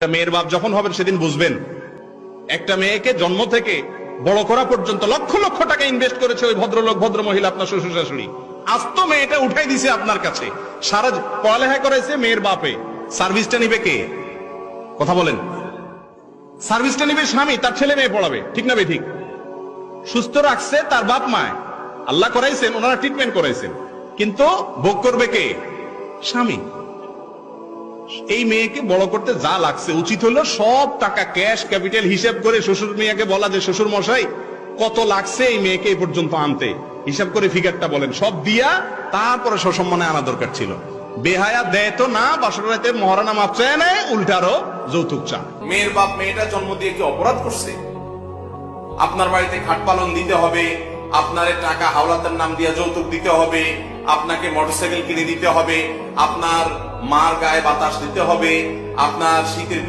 মেয়ের বাপ যখন হবেন সেদিন বুঝবেন একটা মেয়েকে জন্ম থেকে বড় করা পর্যন্ত লক্ষ লক্ষ টাকা ইনভেস্ট করেছে ওই ভদ্রলোক ভদ্র মহিলা আপনার শ্বশুর শাশুড়ি। আজ তো মেয়েটা উঠাই দিছে আপনার কাছে, সারা পড়ালেখা করেছে মেয়ের বাপে, সার্ভিসটা নিবে কে? কথা বলেন। সার্ভিসটা নিবে স্বামী, তার ছেলে মেয়ে পড়াবে, ঠিক না বেঠিক? সুস্থ রাখছে তার বাপ মায়, আল্লাহ করাইছেন, ওনারা ট্রিটমেন্ট করাইছেন, কিন্তু ভোগ করবে কে? স্বামী। এই মেয়েকে বড় করতে যা লাগছে, উচিত হলো সব টাকা ক্যাশ ক্যাপিটাল হিসাব করে শ্বশুর মেয়েকে বলা যে শ্বশুর মশাই কত লাগছে এই মেয়েকে এই পর্যন্ত আনতে, হিসাব করে ফিগারটা বলেন, সব দিয়া তারপরে সসম্মানে আনা দরকার ছিল। বেহায়া দেয় তো না, বাসর রাতে মহারানা মাপ চায় না, উল্টারও যৌতুক চা। মেয়ের বাপ মেয়েটা জন্ম দিয়ে কি অপরাধ করছে? আপনার বাড়িতে খাট পালন দিতে হবে, আপনার টাকা হাওলাতের নাম দিয়ে যৌতুক দিতে হবে, আপনাকে মোটরসাইকেল কিনে দিতে হবে, আপনার মার গায়ে বাতাস দিতে হবে, আপনার শীতের